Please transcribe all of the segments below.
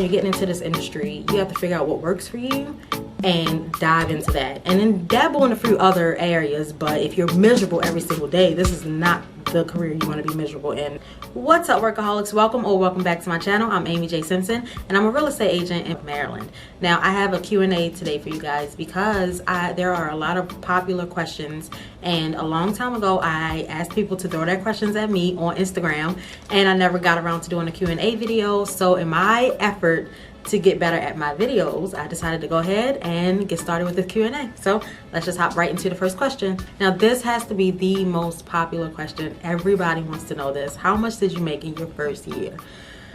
you're getting into this industry, you have to figure out what works for you and dive into that, and then dabble in a few other areas. But if you're miserable every single day, this is not the career you want to be miserable in. What's up, workaholics? Welcome back to my channel. I'm AmyJSimpson, and I'm a real estate agent in Maryland. Now, I have a Q&A today for you guys because there are a lot of popular questions, and a long time ago I asked people to throw their questions at me on Instagram, and I never got around to doing a Q&A video. So in my effort to get better at my videos, I decided to go ahead and get started with the Q&A. So let's just hop right into the first question. Now, this has to be the most popular question. Everybody wants to know this. How much did you make in your first year?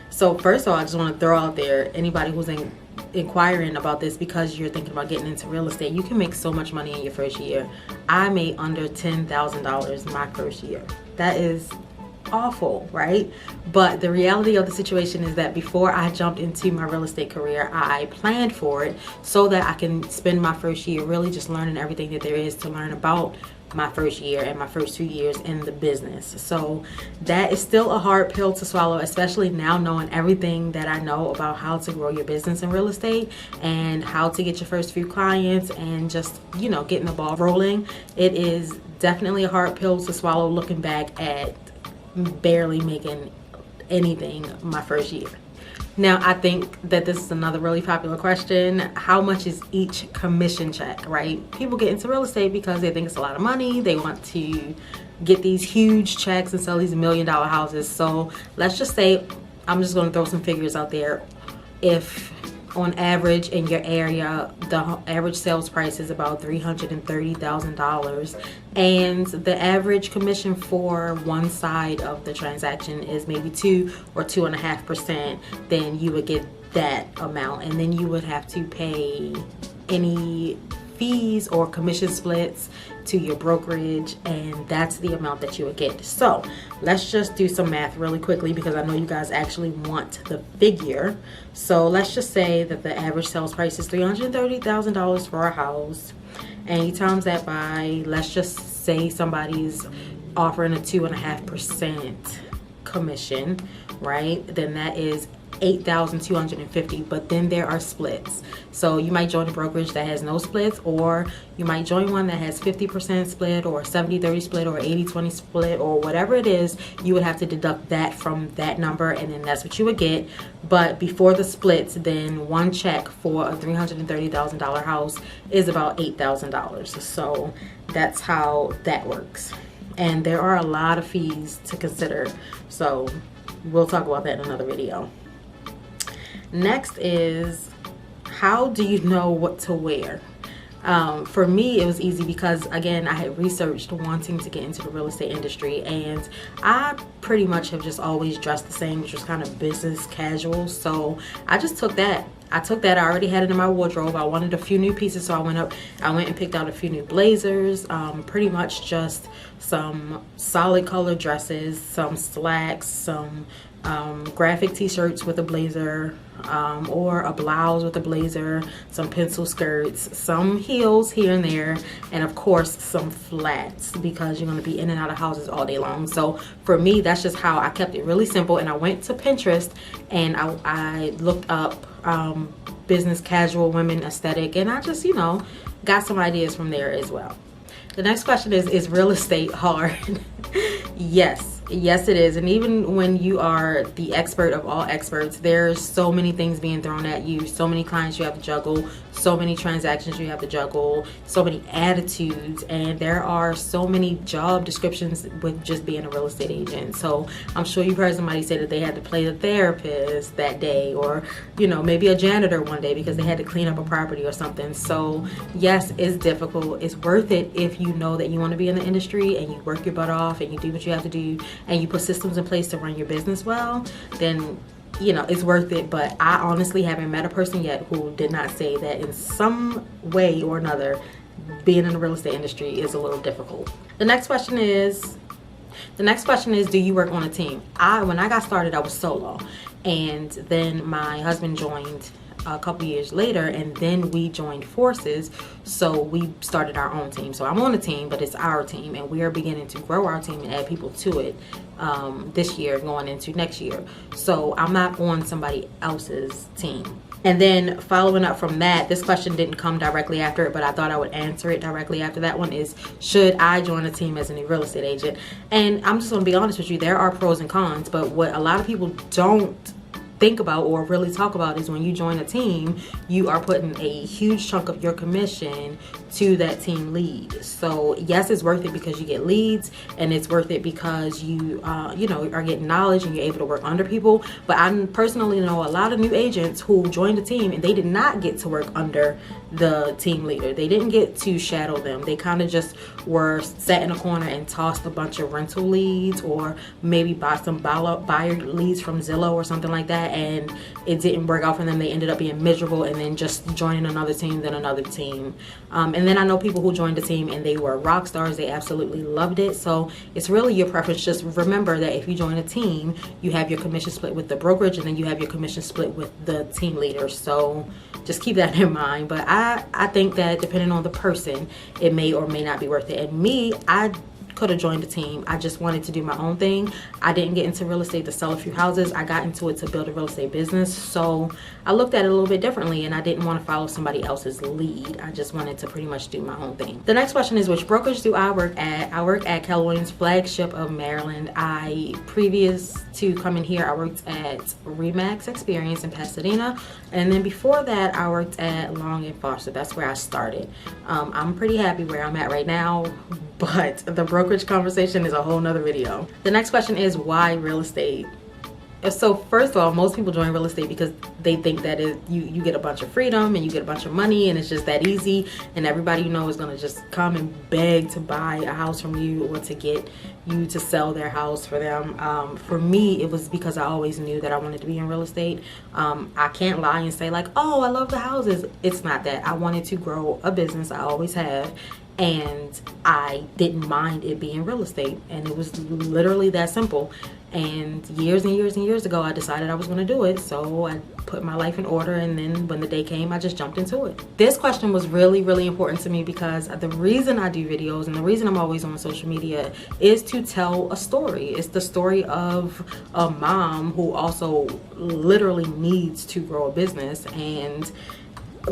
So first of all, I just want to throw out there, anybody who's inquiring about this because you're thinking about getting into real estate, you can make so much money in your first year. I made under $10,000 my first year. That is awful, right? But the reality of the situation is that before I jumped into my real estate career, I planned for it so that I can spend my first year really just learning everything that there is to learn about my first year and my first 2 years in the business. So that is still a hard pill to swallow, especially now knowing everything that I know about how to grow your business in real estate and how to get your first few clients and just, you know, getting the ball rolling. It is definitely a hard pill to swallow looking back at barely making anything my first year. Now, I think that this is another really popular question. How much is each commission check, right? People get into real estate because they think it's a lot of money. They want to get these huge checks and sell these $1 million houses. So let's just say, I'm just going to throw some figures out there. If on average in your area, the average sales price is about $330,000, and the average commission for one side of the transaction is maybe 2 or 2.5%, then you would get that amount, and then you would have to pay any fees or commission splits to your brokerage, and that's the amount that you would get. So let's just do some math really quickly because I know you guys actually want the figure. So let's just say that the average sales price is $330,000 for a house, and you times that by, let's just say somebody's offering a 2.5% commission, right? Then that is $8,250, but then there are splits. So you might join a brokerage that has no splits, or you might join one that has 50% split or 70-30 split or 80-20 split or whatever it is. You would have to deduct that from that number, and then that's what you would get. But before the splits, then one check for a $330,000 house is about $8,000. So that's how that works. And there are a lot of fees to consider. So we'll talk about that in another video. Next is, how do you know what to wear? For me, it was easy because, again, I had researched wanting to get into the real estate industry, and I pretty much have just always dressed the same, which was kind of business casual. So I just took that. I already had it in my wardrobe. I wanted a few new pieces, so I went and picked out a few new blazers, pretty much just some solid color dresses, some slacks, some graphic t-shirts with a blazer, or a blouse with a blazer, some pencil skirts, some heels here and there, and of course some flats because you're going to be in and out of houses all day long. So for me, that's just how I kept it really simple. And I went to Pinterest and I looked up business casual women aesthetic, and I just, you know, got some ideas from there as well. The next question is real estate hard? Yes, it is. And even when you are the expert of all experts, there's so many things being thrown at you, so many clients you have to juggle, so many transactions you have to juggle, so many attitudes, and there are so many job descriptions with just being a real estate agent. So I'm sure you've heard somebody say that they had to play the therapist that day, or, you know, maybe a janitor one day because they had to clean up a property or something. So yes, it's difficult. It's worth it if you know that you want to be in the industry and you work your butt off and you do what you have to do and you put systems in place to run your business well, then, you know, it's worth it. But I honestly haven't met a person yet who did not say that in some way or another being in the real estate industry is a little difficult. The next question is, do you work on a team? When I got started, I was solo, and then my husband joined a couple years later, and then we joined forces. So we started our own team. So I'm on a team, but it's our team, and we are beginning to grow our team and add people to it this year going into next year. So I'm not on somebody else's team. And then following up from that, this question didn't come directly after it, but I thought I would answer it directly after that one, is should I join a team as a new real estate agent? And I'm just going to be honest with you, there are pros and cons, but what a lot of people don't think about or really talk about is when you join a team, you are putting a huge chunk of your commission to that team lead. So yes, it's worth it because you get leads, and it's worth it because you you know, are getting knowledge and you're able to work under people. But I personally know a lot of new agents who joined the team and they did not get to work under the team leader. They didn't get to shadow them. They kind of just were sat in a corner and tossed a bunch of rental leads, or maybe bought some buyer leads from Zillow or something like that, and it didn't work out for them. They ended up being miserable and then just joining another team, then another team. And then I know people who joined the team and they were rock stars. They absolutely loved it. So it's really your preference. Just remember that if you join a team, you have your commission split with the brokerage, and then you have your commission split with the team leader. So just keep that in mind. But I think that depending on the person, it may or may not be worth it. And me, I could have joined a team. I just wanted to do my own thing. I didn't get into real estate to sell a few houses. I got into it to build a real estate business. So I looked at it a little bit differently, and I didn't want to follow somebody else's lead. I just wanted to pretty much do my own thing. The next question is, which brokerage do I work at? I work at Keller Williams flagship of Maryland. Previous to coming here, I worked at Remax Experience in Pasadena, and then before that I worked at Long and Foster. That's where I started. I'm pretty happy where I'm at right now, but the brokerage conversation is a whole nother video. The next question is, why real estate? So first of all, most people join real estate because they think that you get a bunch of freedom and you get a bunch of money, and it's just that easy, and everybody you know is going to just come and beg to buy a house from you or to get you to sell their house for them. For me, it was because I always knew that I wanted to be in real estate. I can't lie and say like, oh, I love the houses. It's not that. I wanted to grow a business. I always have. And I didn't mind it being real estate, and it was literally that simple. And years and years and years ago, I decided I was going to do it. So I put my life in order, and then when the day came, I just jumped into it. This question was really, really important to me because the reason I do videos and the reason I'm always on social media is to tell a story. It's the story of a mom who also literally needs to grow a business, and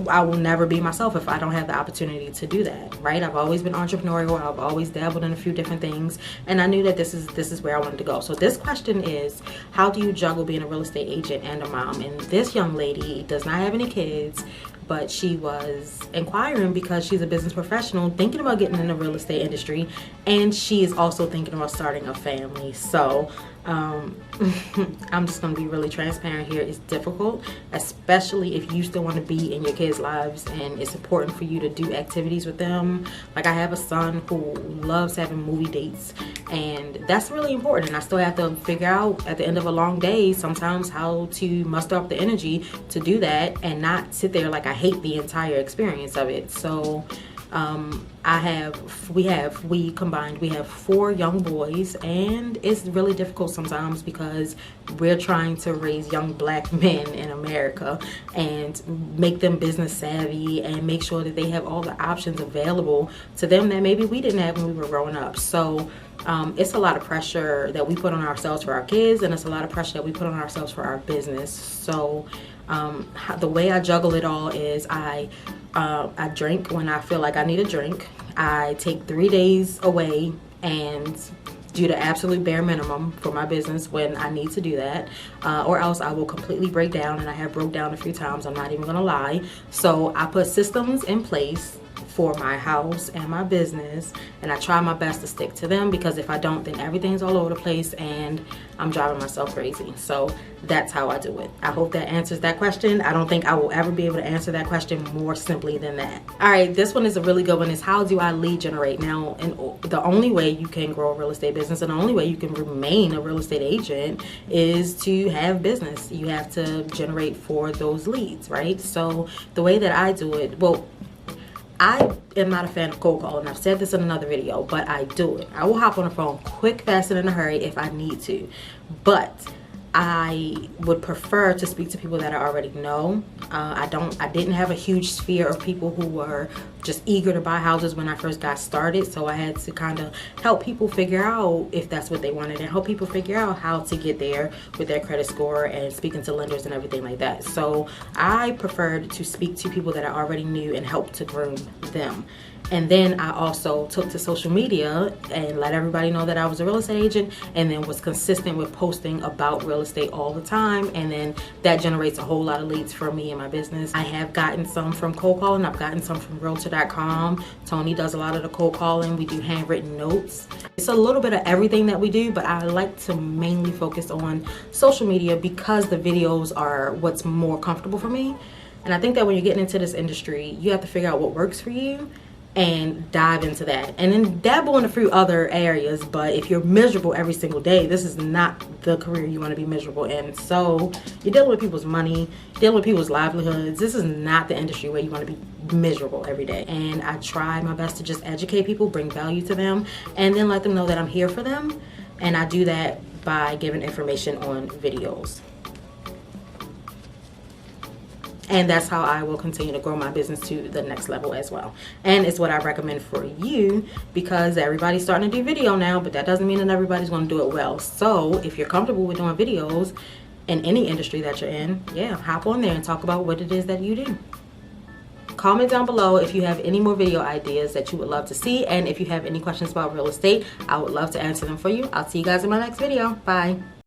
I will never be myself if I don't have the opportunity to do that, right? I've always been entrepreneurial. I've always dabbled in a few different things, and I knew that this is where I wanted to go. So this question is, how do you juggle being a real estate agent and a mom? And this young lady does not have any kids, but she was inquiring because she's a business professional thinking about getting in the real estate industry, and she is also thinking about starting a family. So I'm just going to be really transparent here. It's difficult, especially if you still want to be in your kids' lives, and it's important for you to do activities with them. Like, I have a son who loves having movie dates, and that's really important. And I still have to figure out at the end of a long day sometimes how to muster up the energy to do that and not sit there like I hate the entire experience of it. So we combined, we have 4 young boys, and it's really difficult sometimes because we're trying to raise young black men in America and make them business savvy and make sure that they have all the options available to them that maybe we didn't have when we were growing up. So it's a lot of pressure that we put on ourselves for our kids, and it's a lot of pressure that we put on ourselves for our business. So the way I juggle it all is I drink when I feel like I need a drink. I take 3 days away and do the absolute bare minimum for my business when I need to do that, or else I will completely break down, and I have broke down a few times, I'm not even gonna lie. So I put systems in place for my house and my business, and I try my best to stick to them, because if I don't, then everything's all over the place and I'm driving myself crazy. So that's how I do it. I hope that answers that question. I don't think I will ever be able to answer that question more simply than that. All right, this one is a really good one. Is how do I lead generate? Now, and the only way you can grow a real estate business and the only way you can remain a real estate agent is to have business. You have to generate for those leads, right? So the way that I do it, well, I am not a fan of cold calling. I've said this in another video, but I do it. I will hop on the phone quick, fast, and in a hurry if I need to. But I would prefer to speak to people that I already know. I didn't have a huge sphere of people who were just eager to buy houses when I first got started. So I had to kind of help people figure out if that's what they wanted and help people figure out how to get there with their credit score and speaking to lenders and everything like that. So I preferred to speak to people that I already knew and help to groom them. And then I also took to social media and let everybody know that I was a real estate agent, and then was consistent with posting about real estate all the time. And then that generates a whole lot of leads for me and my business. I have gotten some from cold calling. I've gotten some from realtor.com. Tony does a lot of the cold calling. We do handwritten notes. It's a little bit of everything that we do, but I like to mainly focus on social media because the videos are what's more comfortable for me. And I think that when you're getting into this industry, you have to figure out what works for you and dive into that, and then dabble in a few other areas. But if you're miserable every single day, this is not the career you want to be miserable in. So you're dealing with people's money, dealing with people's livelihoods. This is not the industry where you want to be miserable every day. And I try my best to just educate people, bring value to them, and then let them know that I'm here for them. And I do that by giving information on videos. And that's how I will continue to grow my business to the next level as well. And it's what I recommend for you, because everybody's starting to do video now, but that doesn't mean that everybody's going to do it well. So if you're comfortable with doing videos in any industry that you're in, yeah, hop on there and talk about what it is that you do. Comment down below if you have any more video ideas that you would love to see. And if you have any questions about real estate, I would love to answer them for you. I'll see you guys in my next video. Bye.